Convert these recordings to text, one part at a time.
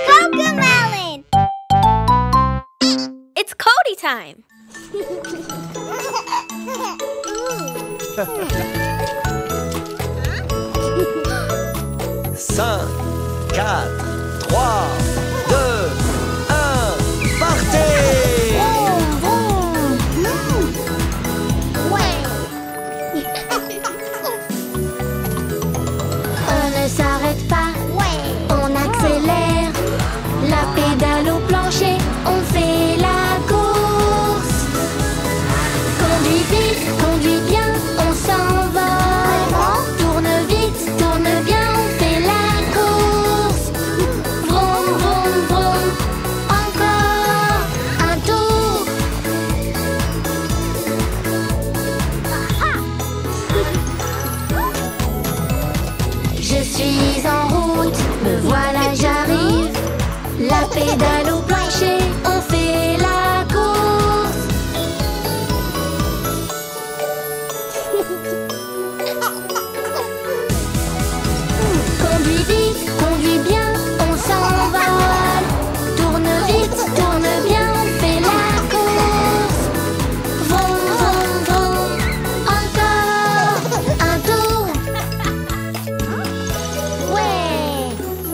Cocomelon! It's Cody time! 5, 4, 3, 2, 1, partez! On ne s'arrête pas, on accélère. La pédale au plancher, on fait la course. Conduis vite, conduis bien, on s'envole. Tourne vite, tourne bien, on fait la course. Vroom, vroom, vroom, encore un tour. Je suis en route, me voilà, j'arrive. La pédale au plancher, on fait la course. Conduis vite, conduis bien, on s'envole. Tourne vite, tourne bien, on fait la course. Vroom, vroom, vroom, encore un tour.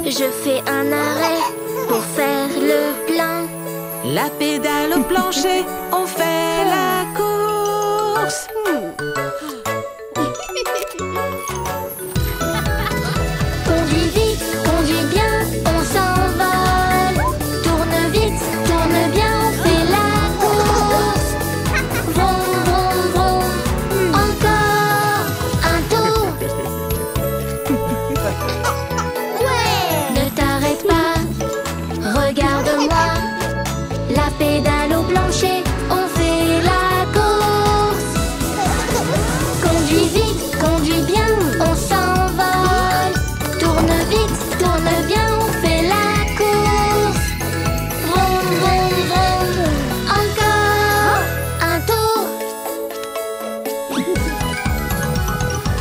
Je fais un arrêt pour faire le plein. La pédale au plancher, on fait la course. Conduis vite, conduis bien, on s'envole. Tourne vite, tourne bien, on fait la course. Vroom, vroom, vroom, encore un tour. Ne t'arrête pas, regarde-moi. La pédale au plancher, on fait la course. Conduis vite, conduis bien, on s'envole. Tourne vite, tourne bien, on fait la course. Vroom, vroom, vroom, encore un tour.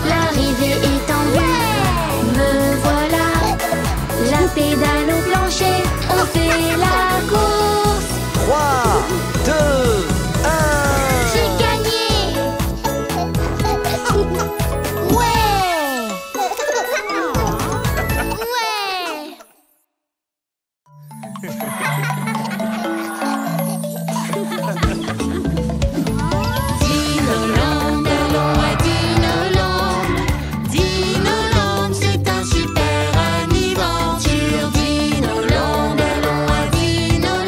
L'arrivée est en vue, me voilà. La pédale au plancher, on fait la course. 3, 2, 1. J'ai gagné. Ouais. Dinoland, allons à Dinoland. Dinoland, c'est un super aventure. Dinoland, allons à Dinoland.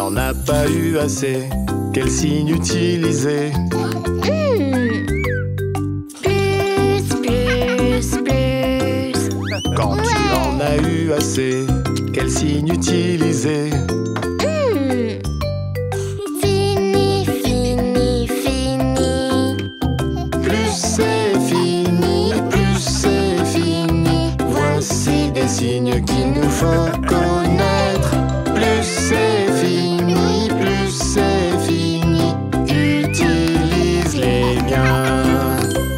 n'en as pas eu assez, quel signe utiliser? Plus, plus, plus. Quand tu en as eu assez, quel signe utiliser? Fini, fini, fini. Plus c'est fini, plus c'est fini. Voici des signes qu'il nous faut connaître. Plus c'est fini, plus c'est fini. Utilise-les bien.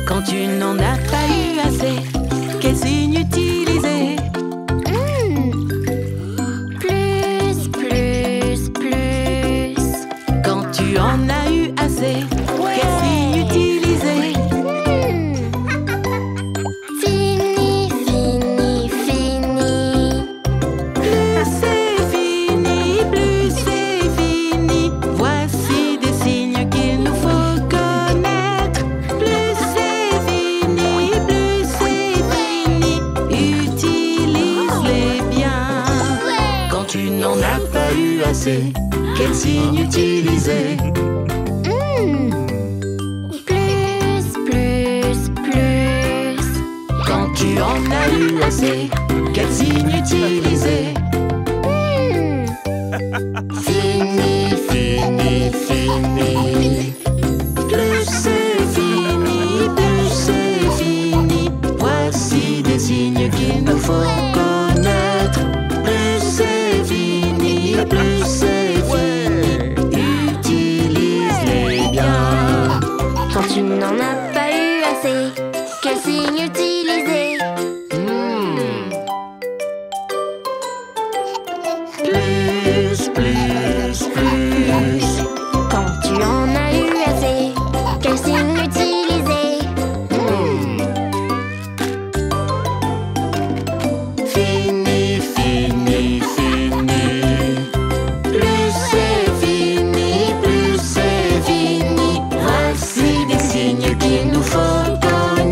Quand tu n'en as pas eu assez, quel signe utiliser? Plus, plus, plus. Quand tu en as eu assez, quel signe utiliser? Fini, fini, fini. Plus c'est fini, plus c'est fini. Voici des signes qu'il nous faut connaître. Plus c'est fini, plus c'est fini. Utilise-les bien. Quand tu n'en as pas eu assez, quel signe utiliser? Plus, plus, plus. Quand tu en as eu assez, quel signe utiliser? Fini, fini, fini. Plus c'est fini, plus c'est fini. Voici des signes qu'il nous faut connaître. Plus c'est fini, plus c'est fini. Utilise-les bien. Quand tu n'en as pas eu assez, quel signe utiliser? Plus, plus, plus. Quand tu en as eu assez, quel signe utiliser? Fini, fini, fini. Plus c'est fini, plus c'est fini. Voici des signes qu'il nous faut connaître.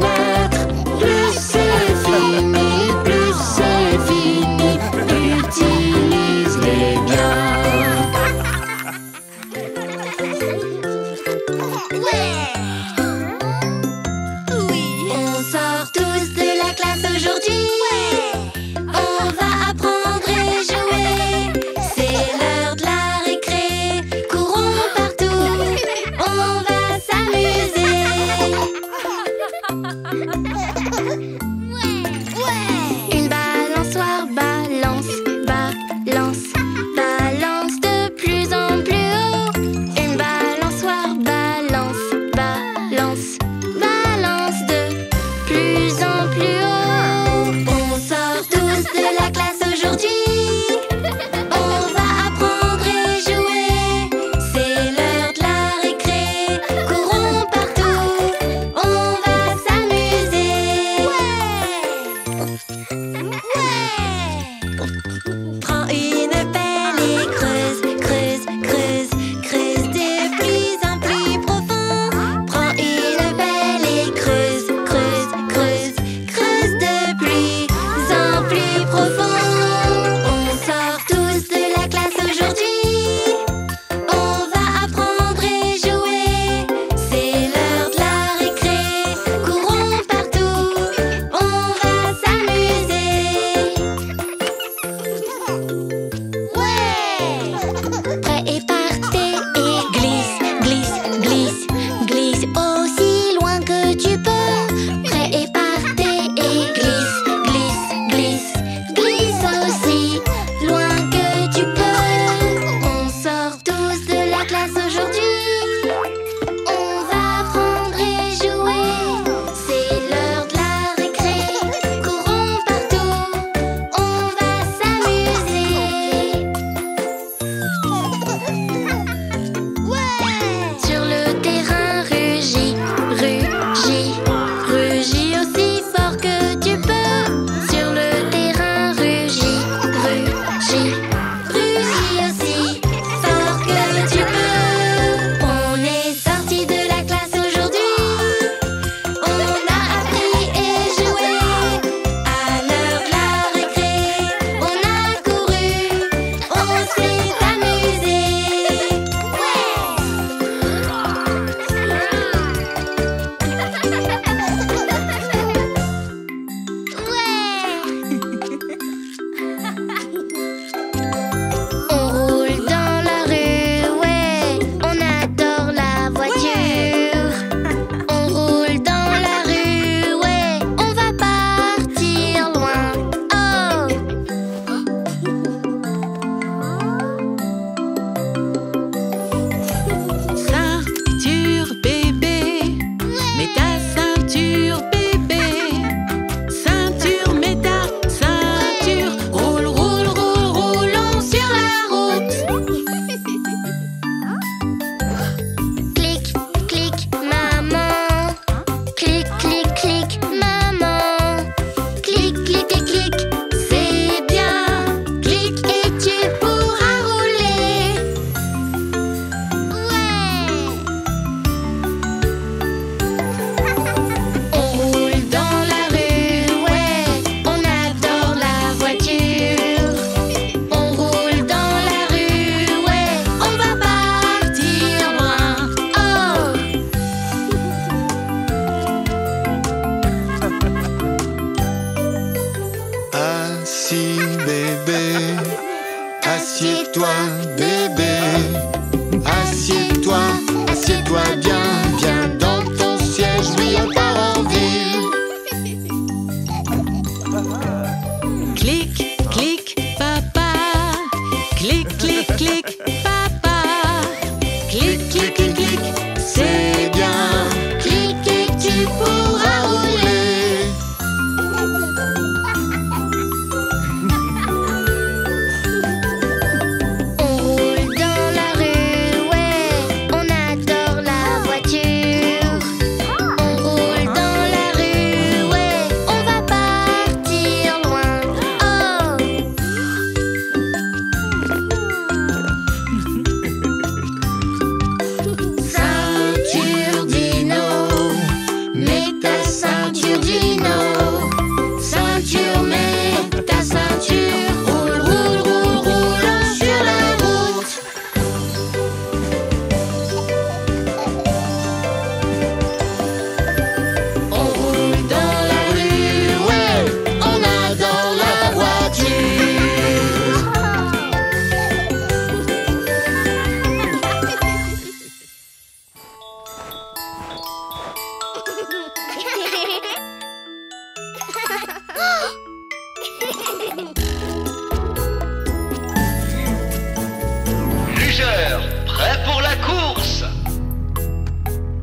Lugeur, prêt pour la course.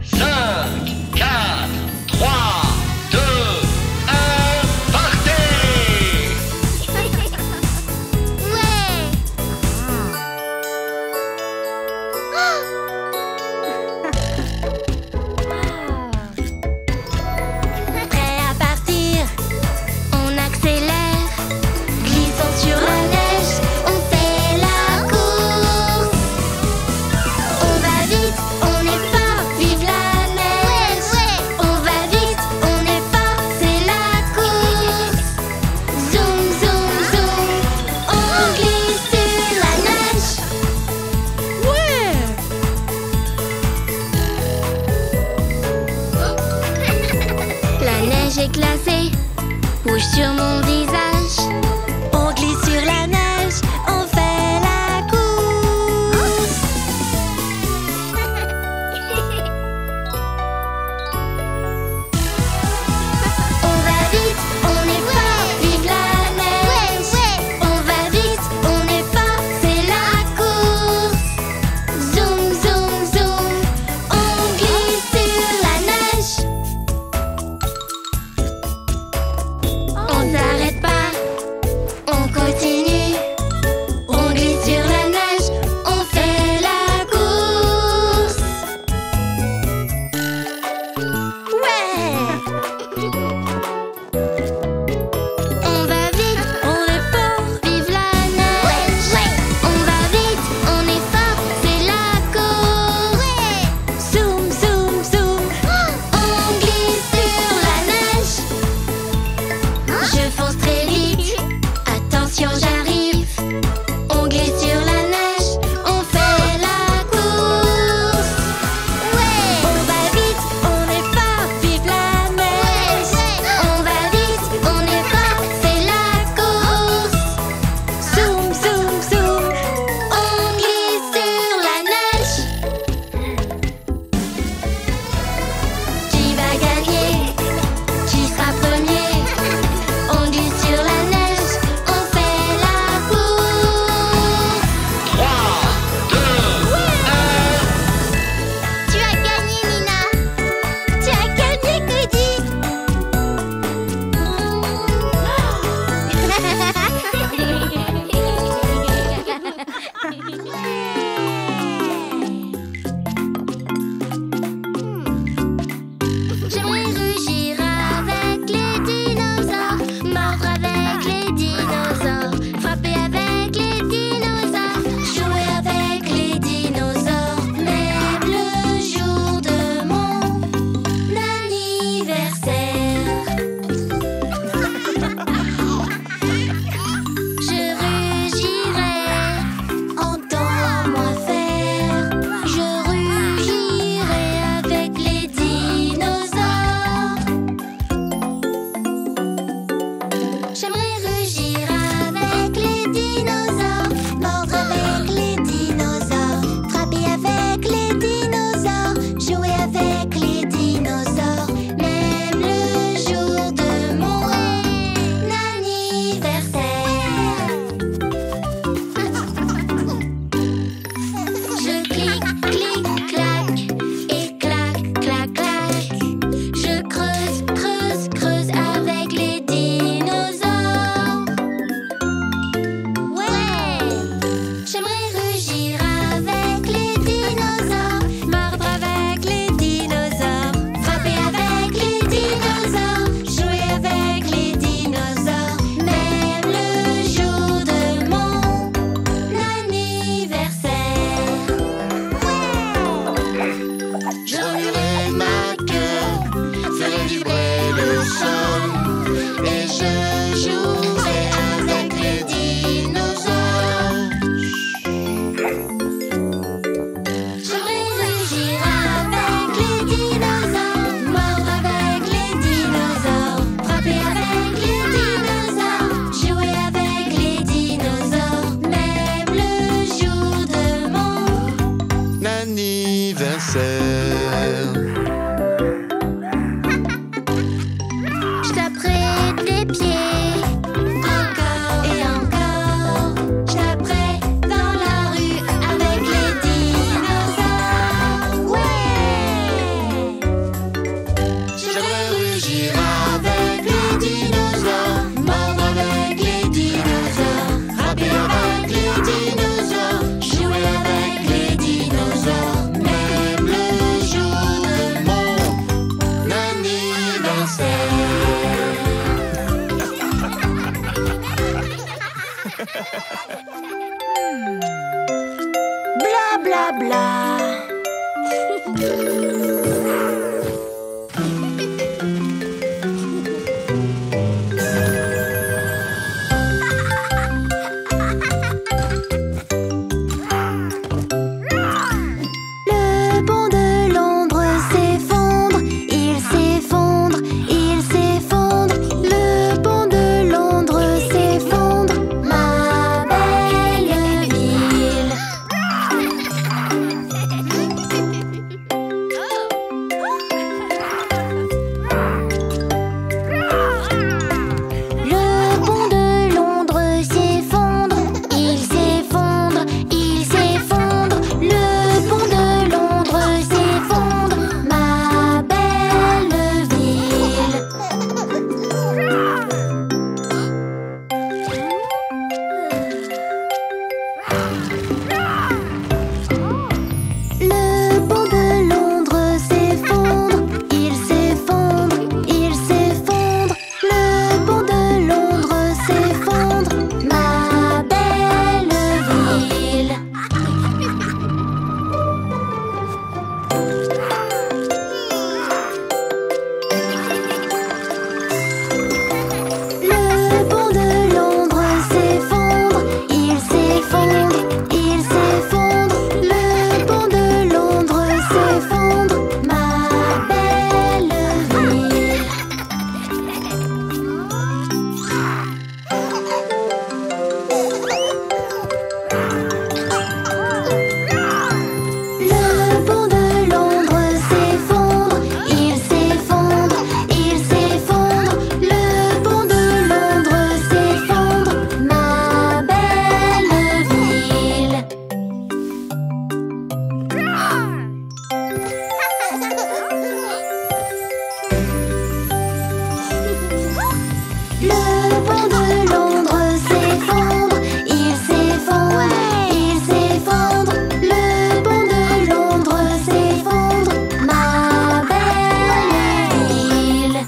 5, 4, 3, 2, 1, partez! Prêt à partir, on accélère. Glissant sur la neige, on fait la course. On va vite, on est fort, vive la neige. On va vite, on est fort, c'est la course. Zoom, zoom, zoom, on glisse sur la neige. La neige est glacée, bouge sur mon visage. On glisse sur la neige, on fait la course. On va vite, on est fort, vive la neige. On va vite, on est fort, c'est la course. Zoom, zoom, zoom, on glisse sur la neige. On s'arrête pas, on continue. On glisse sur la neige, on fait la course. On va vite, on est fort, vive la neige. On va vite, on est fort, c'est la course. Zoom, zoom, zoom, on glisse sur la neige. Je fonce très vite, attention j'arrive. On glisse sur la neige, on fait la course. On va vite, on est fort, vive la neige. On va vite, on est fort, c'est la course. Zoom, zoom, zoom, on glisse sur la neige. Qui va gagner? Qui sera premier? On glisse sur la neige, on fait la course. 3, 2, 1. Tu as gagné, Nina. Tu as gagné, Cody. J'aimerais rugir avec les dinosaures, mordre avec les dinosaures, frapper avec les dinosaures, jouer avec les dinosaures, même le jour de mon anniversaire. Je rugirai, entends-moi faire. Je rugirai avec les dinosaures. J'aimerais rugir avec les dinosaures, mordre avec les dinosaures, frapper avec les dinosaures, jouer avec les dinosaures, même le jour de mon anniversaire. Je clique, clique, clac, et clac, clac, clac. Je creuse, creuse, creuse avec les dinosaures. J'aimerais rugir avec les dinosaures, mordre avec les dinosaures, frapper avec les dinosaures, jouer avec les dinosaures, même le jour de mon anniversaire. J'enverrai ma queue, ferai vibrer le sol, et je jouerai avec les dinosaures. J'aimerais rugir avec les dinosaures, mordre avec les dinosaures, frapper avec les dinosaures, jouer avec les dinosaures, même le jour de mon Anniversaire. avec les dinosaures, mordre avec les dinosaures, frapper avec les dinosaures, jouer avec les dinosaures, même le jour de mon anniversaire. Bla bla bla. Le pont de Londres s'effondre, il s'effondre, il s'effondre. Le pont de Londres s'effondre, ma belle ville. Le pont de Londres s'effondre, il s'effondre, il s'effondre. Le pont de Londres s'effondre, ma belle ville. Le pont de Londres s'effondre, il s'effondre, il s'effondre. Le pont de Londres s'effondre, ma belle ville. Le pont de Londres s'effondre, il s'effondre, il s'effondre. Le pont de Londres s'effondre, ma belle ville. Le pont de Londres s'effondre, il s'effondre, il s'effondre. Le pont de Londres s'effondre, ma belle ville. Le pont de Londres s'effondre, il s'effondre, il s'effondre. Le pont de Londres s'effondre, ma belle ville.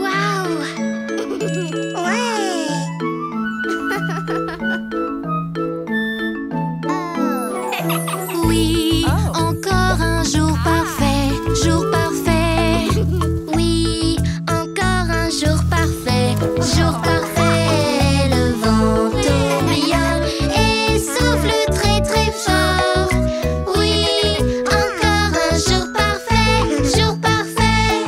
Waouh! Oui, encore un jour parfait, jour parfait. Oui, encore un jour parfait, jour parfait. Le vent tourbillonne et souffle très très fort. Oui, encore un jour parfait, jour parfait.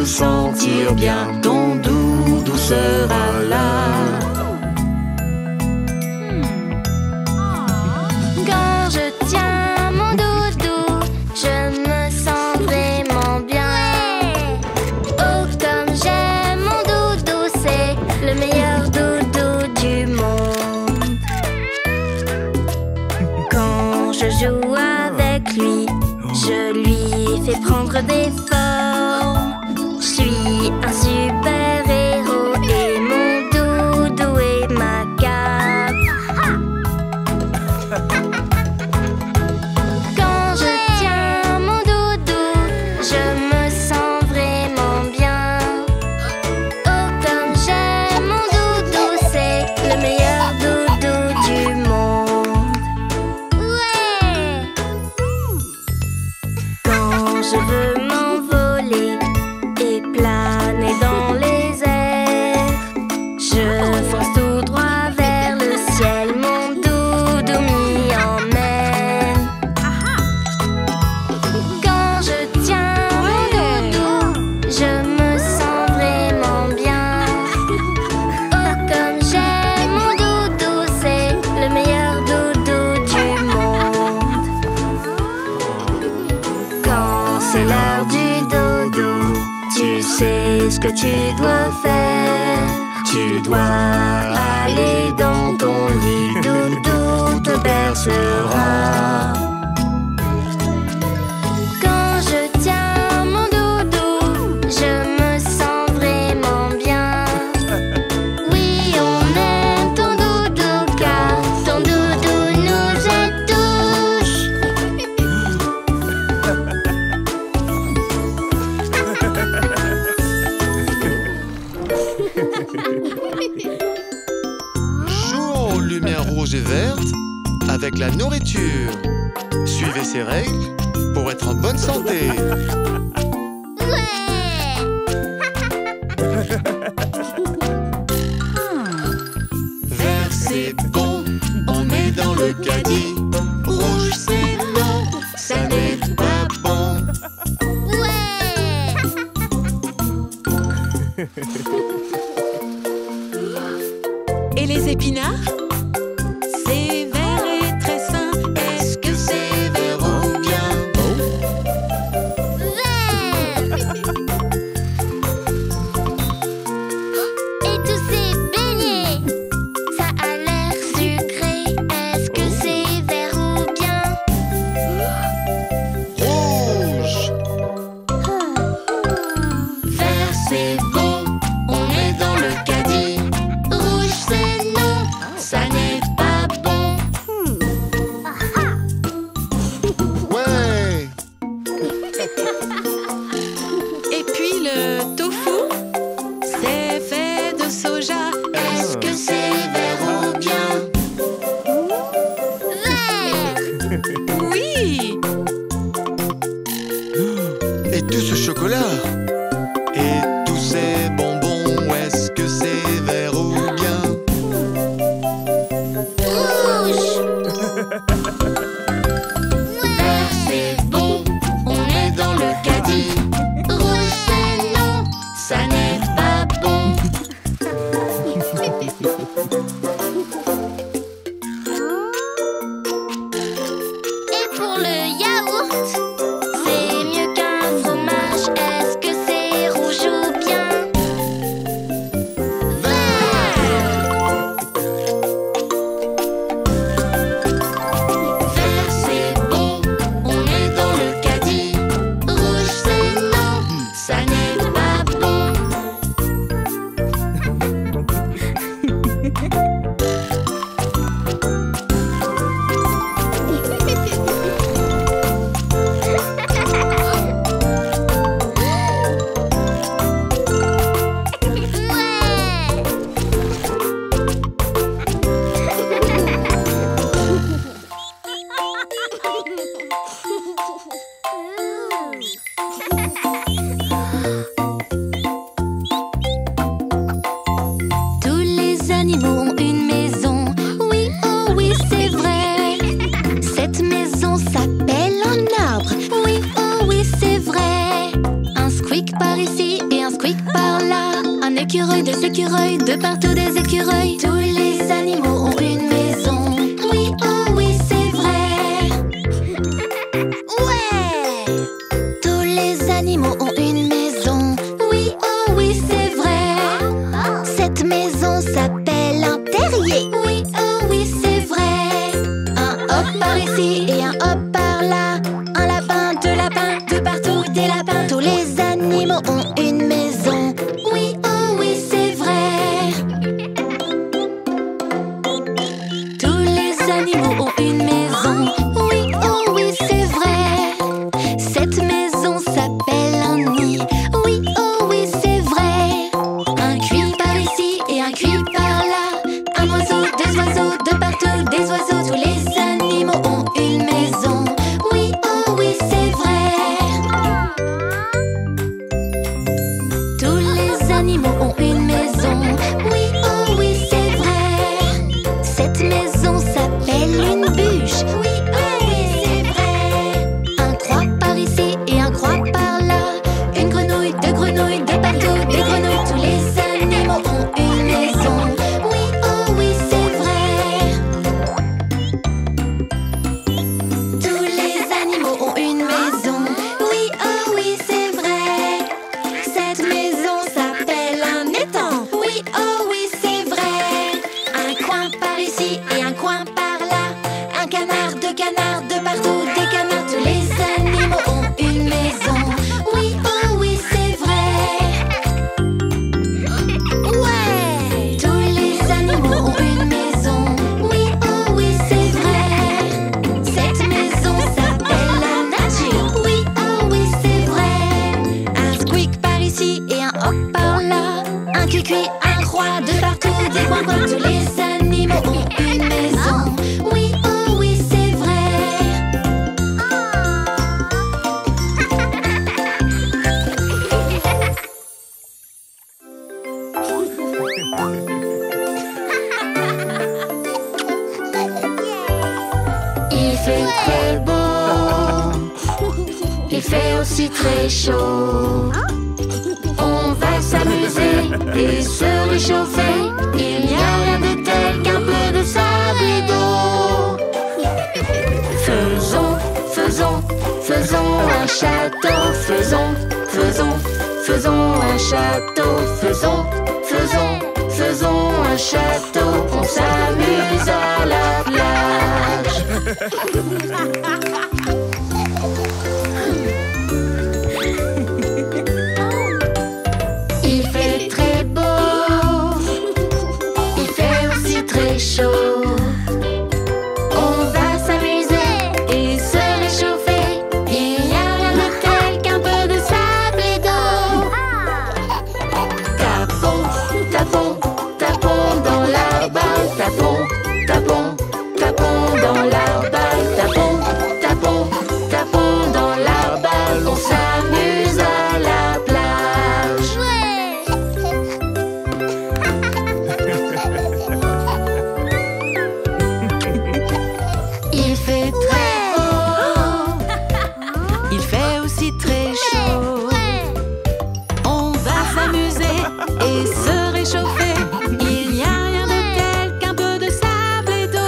te sentir bien, ton doudou sera là. Quand je tiens mon doudou, je me sens vraiment bien. Oh, comme j'aime mon doudou, c'est le meilleur doudou du monde. Quand je joue avec lui, je lui fais prendre des formes. Je suis un super héros et mon doudou est ma cape. Quand je tiens mon doudou, je me sens vraiment bien. Oh, comme j'aime mon doudou, c'est le meilleur doudou du monde. Ouais! Quand je veux m'envoler et planer dans les airs, je fonce tout droit vers le ciel, mon doudou m'y emmène. Quand je tiens mon doudou, je me sens vraiment bien. Oh, comme j'aime mon doudou, c'est le meilleur doudou du monde. Quand c'est l'heure du dodo, tu sais ce que tu dois faire. Tu dois aller dans ton lit, doudou te bercera. Quand je tiens mon doudou, je me sens vraiment bien. Oui, on aime ton doudou car ton doudou nous aide tous. Jouons aux lumières rouges et vertes avec la nourriture. Suivez ces règles pour être en bonne santé. Vert c'est bon, on met dans le caddie. Rouge c'est non, ça n'est pas bon. Et les épinards? C'est vert et très sain. Est-ce que c'est vert ou bien Et tous ces beignets, ça a l'air sucré. Est-ce que c'est vert ou bien rouge? vert? C'est bon, on met dans le caddie. Rouge c'est non, ça n'est pas bon. Ouais. Et puis le tofu? C'est fait de soja. Est-ce que c'est vert ou bien vert? Oui! Et tout ce chocolat et tous ces bonbons, est-ce que c'est vert ou bien Rouge. Vert c'est bon, on est dans le caddie. Rouge c'est non, ça n'est pas bon. écureuils, de partout des écureuils. Tous les animaux ont une maison. Oui, oh oui, c'est vrai. Ouais! Tous les animaux ont une maison. Oui, oh oui, c'est vrai. Cette maison s'appelle un terrier. Oui, oh oui, c'est vrai. Un hop par ici et un hop par là. Un lapin, deux lapins, de partout des lapins. Tous les animaux ont une maison. Oui, oh oui, c'est vrai. Tous les animaux ont une maison. Oui, oh oui, c'est vrai. Cette maison s'appelle un nid. Oui, oh oui, c'est vrai. Un cuir par ici et un cuir par là. Un oiseau, deux oiseaux, de partout des oiseaux. Tous les animaux ont une maison. Oui, oh oui, c'est vrai. Tous les animaux ont une maison. Oui, oh oui, c'est vrai. Cette maison s'appelle une bûche. Oui, oh oui, c'est vrai. Un croix par ici et un croix par là. Une grenouille, deux grenouilles, de partout des grenouilles. Tous les animaux ont une maison. Oui, oh oui, c'est vrai. Tous les animaux ont une maison. Oui, oh oui, c'est vrai. Cette maison s'appelle un étang. Oui, oh oui, c'est vrai. Un coin par ici et un coin par là. Un canard, deux canards, de partout des canards. Tous les animaux ont une maison. Oui, oh oui, c'est vrai. Ouais! Tous les animaux ont une maison. Oui, oh oui, c'est vrai. Cette maison s'appelle la nature. Oui, oh oui, c'est vrai. Un squeak par ici et un hop par là. Un cuicui, un roi, de partout des coins. Tous les animaux ont une maison. Oui, oh oui, c'est vrai. Il fait très beau. Il fait aussi très chaud. On va s'amuser et se réchauffer. Il n'y a rien de tel qu'un peu de sable et d'eau. Faisons, faisons, faisons un château. Faisons, faisons, faisons un château. Faisons, faisons, faisons un château. On s'amuse à la plage. Il fait très beau. Il fait aussi très chaud. On va s'amuser et se réchauffer. Il n'y a rien de tel qu'un peu de sable et d'eau. Tapons, tapons, tapons dans la balle. Tapons, tapons, tapons dans la balle. Tapons, tapons, tapons dans la balle. On s'amuse à la plage. Il fait très beau. Il fait aussi très chaud. On va s'amuser et se réchauffer. Il n'y a rien de tel qu'un peu de sable et d'eau.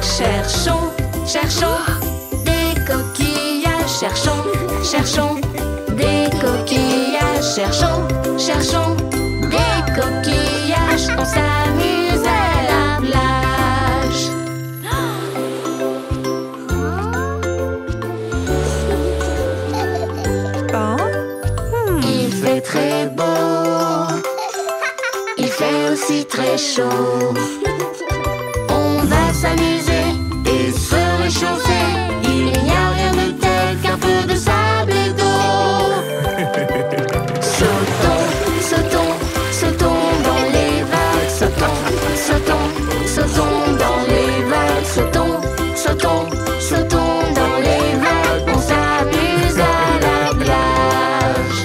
Cherchons, cherchons des coquillages. Cherchons, cherchons des coquillages. Cherchons, cherchons des coquillages. On s'amuse à la plage. Il fait très beau. Il fait aussi très chaud. On va s'amuser et se réchauffer. Il n'y a rien de tel qu'un peu de sable et d'eau. Sautons, sautons, sautons dans les vagues. Sautons, sautons, sautons dans les vagues. Sautons, sautons, sautons dans les vagues. On s'amuse à la plage.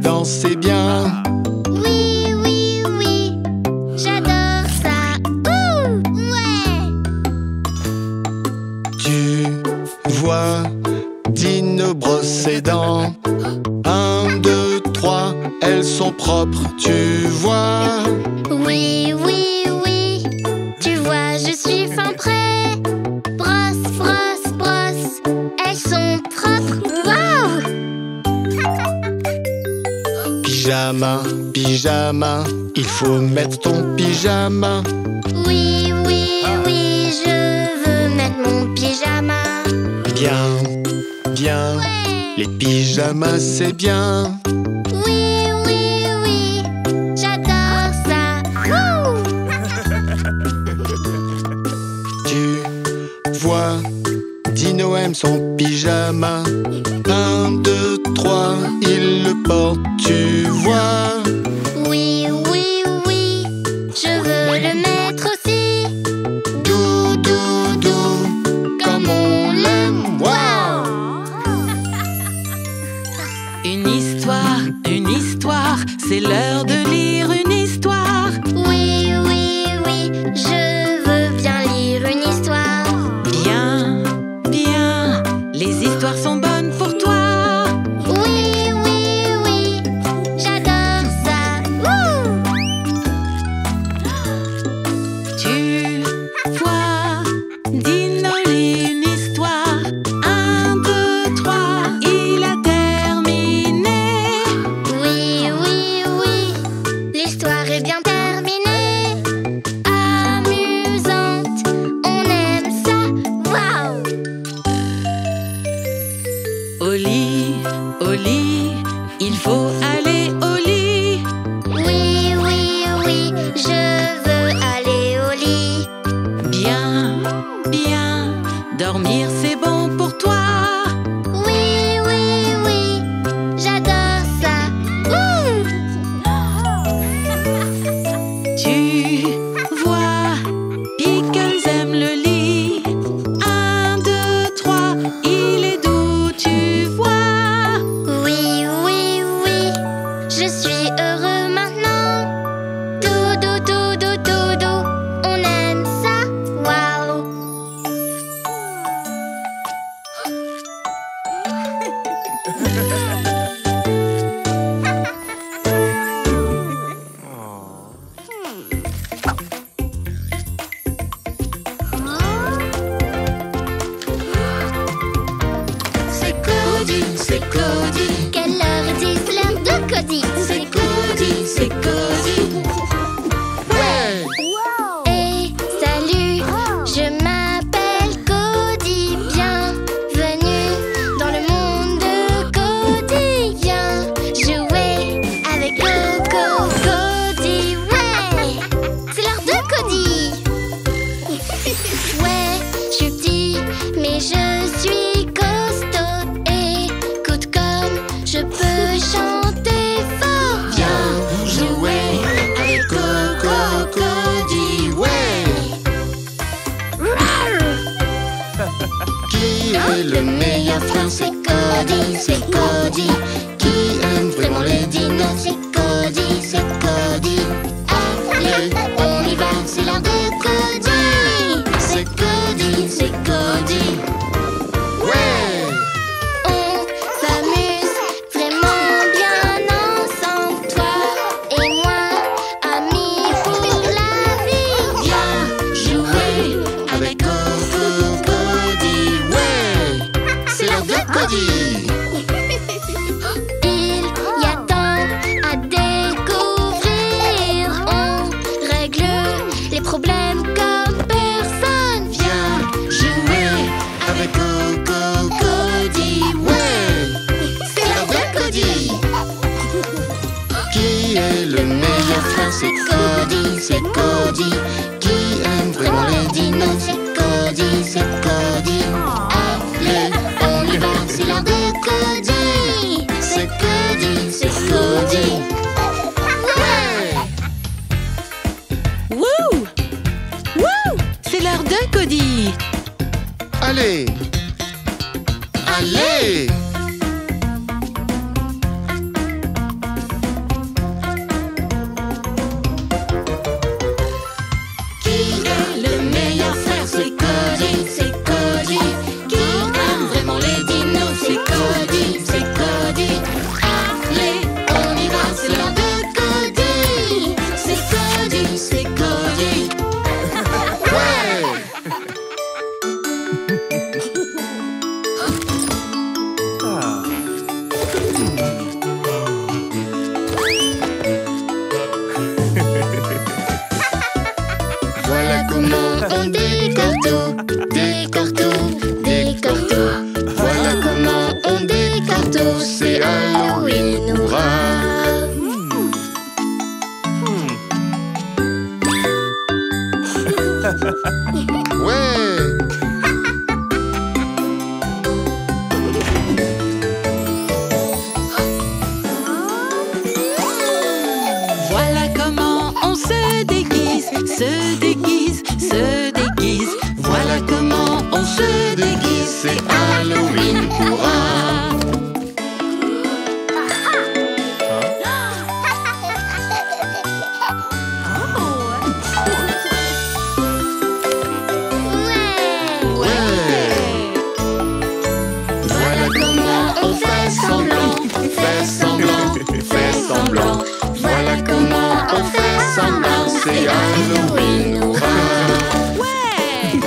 danser bien. Oui, oui, oui, j'adore ça. Ouh, ouais. Tu vois Dino brosse ses dents. 1, 2, 3, elles sont propres, tu vois. Oui, oui, oui, tu vois, je suis fin prêt. Brosse, brosse, brosse, elles sont propres. Wow! Pyjama, pyjama, il faut mettre ton pyjama. Oui, oui, oui, je veux mettre mon pyjama. Bien, bien, les pyjamas c'est bien. Oui, oui, oui, j'adore ça. Wouh! Tu vois, Dino aime son pyjama. 1, 2, 3, il le porte, tu vois. Oui, oui, oui, je veux le mettre aussi. Dou, dou, dou, comme on l'aime, wow! Une histoire, c'est l'heure de lire une histoire. Oui, oui, oui, je veux bien lire une histoire. Bien, bien, les histoires sont bonnes pour toi. Oui, oui, oui, j'adore ça. Wouh! Tu vois, Dino lit une histoire. 1, 2, 3, il a terminé. Oui, oui, oui, l'histoire est bien terminée. Amusante, on aime ça. Waouh! Au lit, il faut aller au lit. Oui, oui, oui, je veux aller au lit. Bien, bien, dormir c'est bon pour toi. Oui, oui, oui, j'adore ça. Ouh! Tu vois, Pickles aime le lit. 1, 2, 3, il est doux, tu vois. Oui, oui, oui, je suis heureux maintenant. Doudou, doudou, doudou, on aime ça. Waouh! C'est Cody, c'est Cody. Quelle heure est-il? C'est l'heure de Cody. C'est Cody, c'est Cody. Ouais! Et salut, je m'appelle Cody. Bienvenue dans le monde de Cody. Viens jouer avec Coco. Cody, ouais! C'est l'heure de Cody. Ouais, je suis petit, mais je suis costaud. Écoute comme je peux chanter fort. Viens jouer avec Coco, Cody, ouais. Qui est le meilleur frère? C'est Cody, c'est Cody. Qui aime vraiment les dinos? C'est Cody, c'est Cody. Allez, on y va, c'est l'heure de Cody. C'est Cody, C'est Cody. ouais! On s'amuse vraiment bien ensemble, toi et moi, amis pour la vie. Viens jouer avec Coco, Cody, ouais. C'est l'heure de Cody! Il y a tant à découvrir. On règle les problèmes comme personne. Viens jouer avec Coco, Cody, ouais. C'est l'heure de Cody. Qui est le meilleur frère? C'est Cody, c'est Cody. Qui aime vraiment les dinos? C'est Cody, c'est Cody. Allez, on y va, c'est l'heure de Cody. C'est Cody, C'est Cody. ouais! Wouh! Wouh! C'est l'heure de Cody. Allez! Allez! décore tout, décore tout. Voilà comment on décore tout, c'est Halloween, hurrah! Ouais! Voilà comment on se déguise, se déguise, se déguise. Voilà comment on se déguise, c'est Halloween, hurrah! Voilà comment on fait semblant, fait semblant, fait semblant. Voilà comment on fait semblant, c'est Halloween, hurrah! Ouais!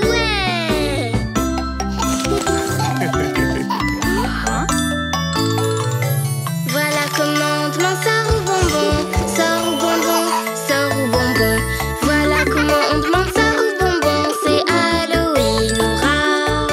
Ouais! Voilà comment tout le monde sort au bonbon, sort au bonbon, sort au bonbon. Voilà comment on demande sort au bonbon, c'est Halloween, hurrah!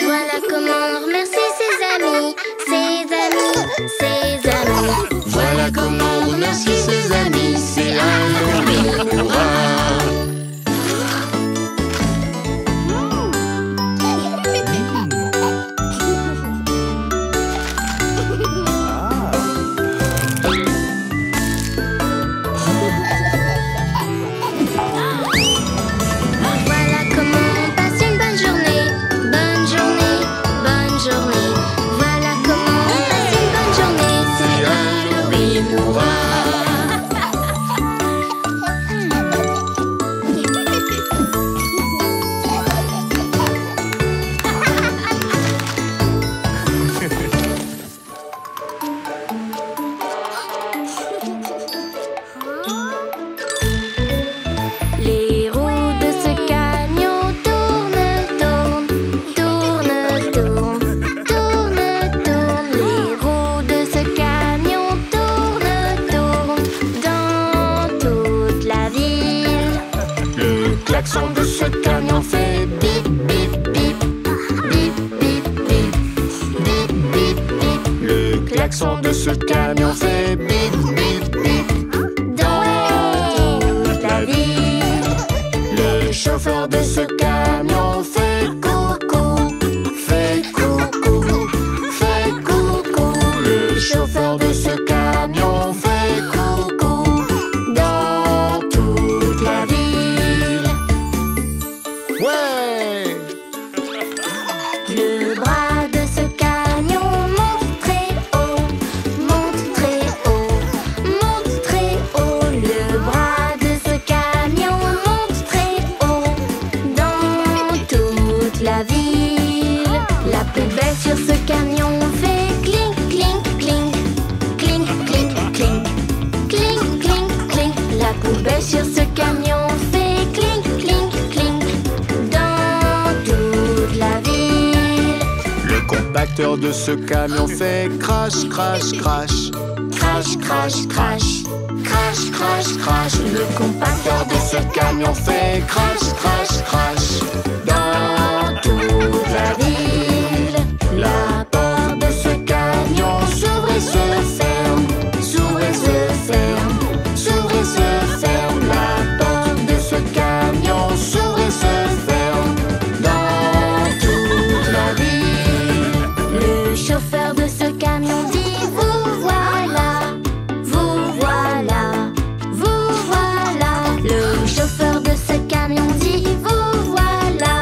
Voilà comment on remercie ses amis, ses amis, ses amis. Voilà comment on remercie ses amis, c'est Halloween, hurrah! Voilà comment on passe une bonne journée, bonne journée, bonne journée. Voilà comment on passe une bonne journée, c'est Halloween, Les roues de ce camion tournent, tournent, tournent, tournent, tournent, tournent. Les roues de ce camion tournent, tournent dans toute la ville. Le klaxon de ce camion fait bip, bip, bip, bip, bip, bip, bip, bip, bip. Le klaxon de ce camion fait bip, bip, bip dans toute la ville. Le chauffeur de ce camion fait coucou, fait coucou, fait coucou. Le chauffeur de ce camion fait coucou dans toute la ville. Ouais! Le bras de ce camion monte très haut, monte très haut, monte très haut. Le bras de ce camion monte très haut dans toute la ville. La poubelle sur ce camion fait clink, clink, clink, clink, clink, clink, clink, clink, clink. La poubelle sur ce camion fait clink, clink, clink dans toute la ville. Le compacteur de ce camion fait crash, crash, crash. Crash, crash, crash, crash, crash, crash. Le compacteur de ce camion fait crash, crash, crash dans toute la ville. La porte de ce camion s'ouvre et se ferme, s'ouvre et se ferme, s'ouvre et se ferme. La porte de ce camion s'ouvre et se ferme dans toute la ville. Le chauffeur de ce camion dit vous voilà, vous voilà, vous voilà. Le chauffeur de ce camion dit vous voilà,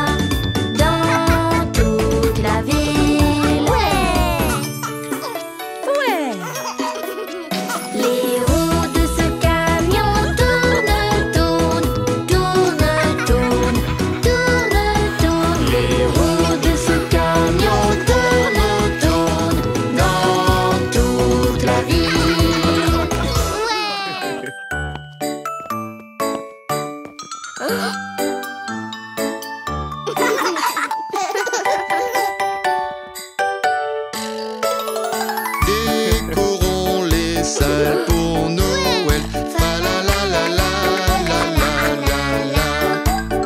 Décorons les salles pour Noël. Fa la la la la la la la la.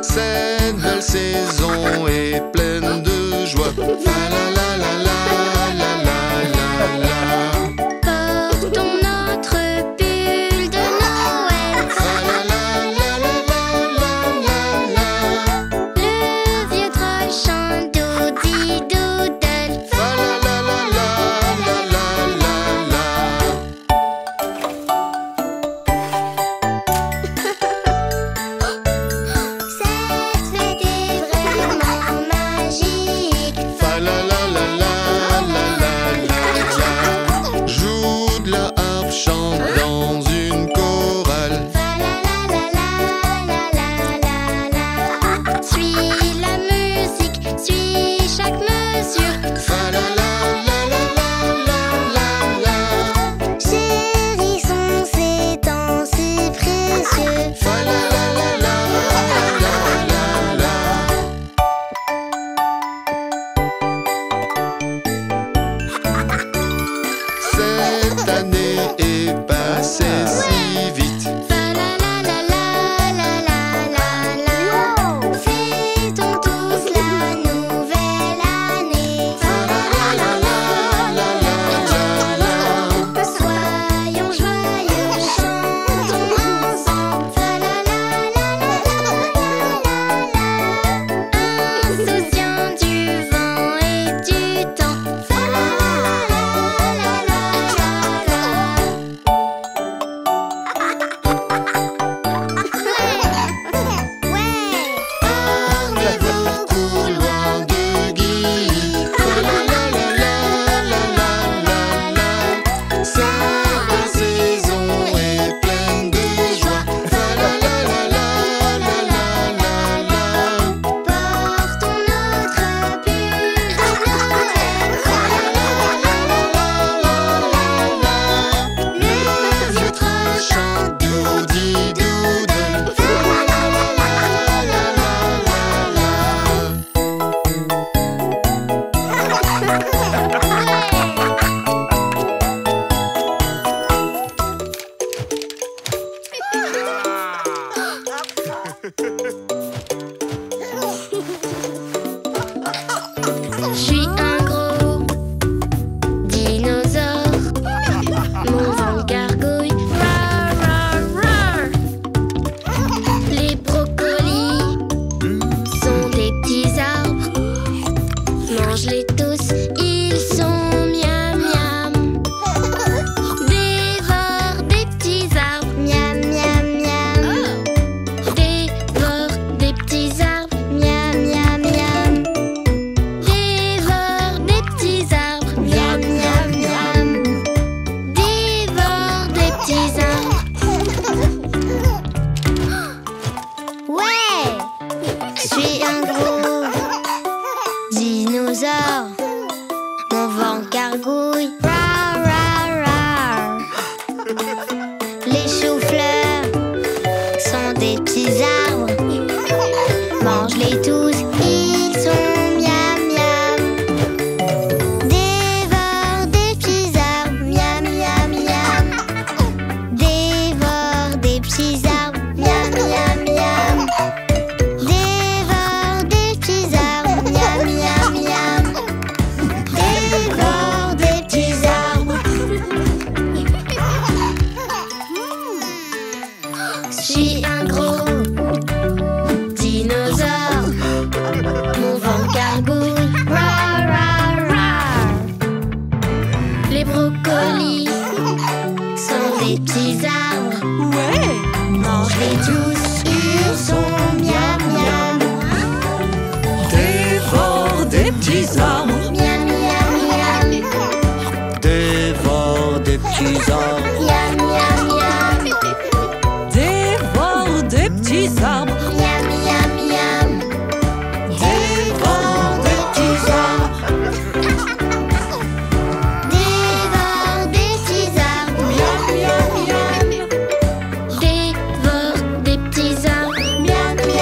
Cette belle saison est pleine de joie. Fa la la la la la la la la. Portons notre pull de Noël. Fa la la la la la la la. Le vieux troll chante doudi doodle. Fa la la la la la la la la. Cette fête est vraiment magique. Fa la la la la la la la la. Joue de la harpe, chante dans une chorale. Fa la la la la la la la la. Suis la musique, suis chaque mesure. Fa la la la la la la la la. Chérissons ces temps si précieux. Fa la la la la la la la la. Cette année est passée si vite. Fa la la la la la la la la. Fêtons tous la nouvelle année. Fa la la la la la la la. Soyons joyeux, chantons ensemble. Fa la la la la la la la. Insouciant du vent et du temps. Fa la la la la la la. Ornez-vous couloir de Guy. Fa la la la la la la la la. Cette belle saison est pleine de joie. Fa la la la la la la la la. Portons notre pull de Noël. Fa la la la la la la. Le vieux troll chante doudi doodle. Fa la la la la la la la. Je suis un gros dinosaure. Mon ventre gargouille. Rar, rar, rar. Les brocolis sont des petits arbres. Mange-les tous, ils sont miam miam. Dévore des petits arbres. Miam miam miam. Dévore des petits arbres. Miam miam miam. Dévore des petits arbres. Miam miam miam. Dévore des petits arbres. Ouais, je suis un gros dinosaure. Mon ventre gargouille. Rar, rar, rar. Les choux-fleurs sont des petits arbres. Mange-les tous, ils sont miam miam. Dévore des petits arbres. Miam miam miam. Dévore des petits arbres. Miam miam miam. Dévore des petits arbres. Miam miam miam. Dévore des petits arbres. Je suis un gros dinosaure. Mon ventre gargouille. Rar, rar, rar. Les brocolis sont des petits arbres. Ouais. Mange-les tous, ils sont miam miam. Dévore des petits arbres. Miam miam miam. Dévore des petits arbres. Miam miam miam. Dévore des petits arbres. Miam miam miam. Dévore des petits arbres. Dévore des petits arbres. Miam miam miam. Dévore des petits arbres. Miam miam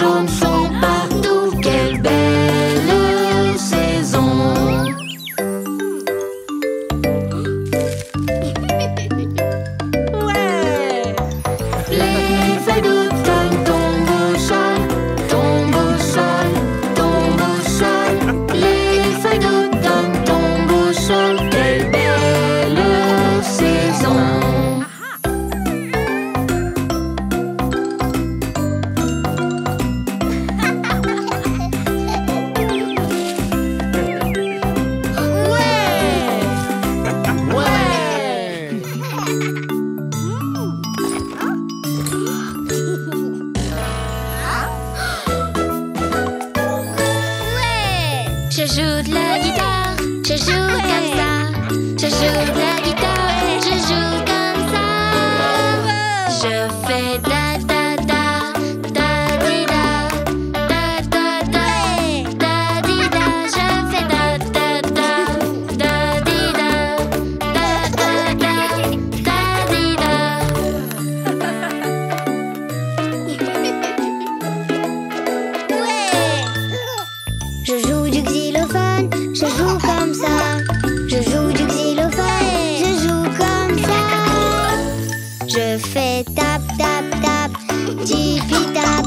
jaunes sont partout. Quelle belle saison! Ouais! Les feuilles d'automne tombent au sol, tombent au sol, tombent au sol. Les feuilles d'automne tombent au sol. Quelle belle saison! Je joue de la guitare, je joue comme ça. Je joue de la guitare, je joue comme ça. Je fais da da da, da di da, da da da, da di da. Je fais da da da, da di da, da da da, da di da. Je joue du xylophone, je joue comme ça. Je joue du xylophone, je joue comme ça. Je fais tap tap tap, tipi tap,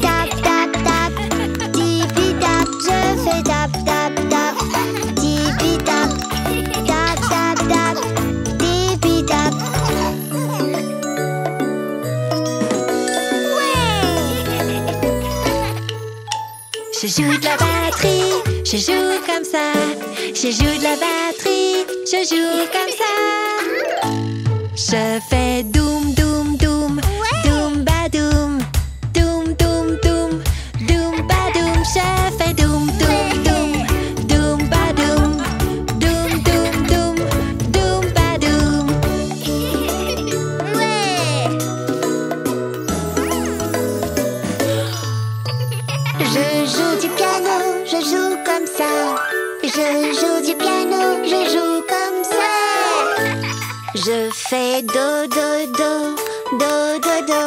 tap tap tap, tipi tap. Je fais tap tap tap, tipi tap, tap tap tap, tipi tap. Je joue de la batterie, je joue comme ça. Je joue de la batterie, je joue comme ça. Je fais doum doum doum, doum ba doum, doum doum doum, doum ba doum. Je fais doum doum doum, doum ba doum, doum doum doum, doum ba doum. Je joue du piano, je joue comme ça. Je joue du piano, je joue comme ça. Je fais do do do, do do do,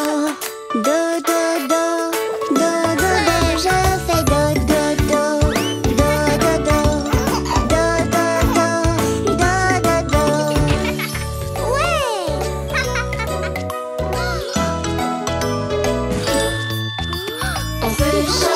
do do do, do do do. Je fais do do do, do do do, do do do, do do do. On peut chanter.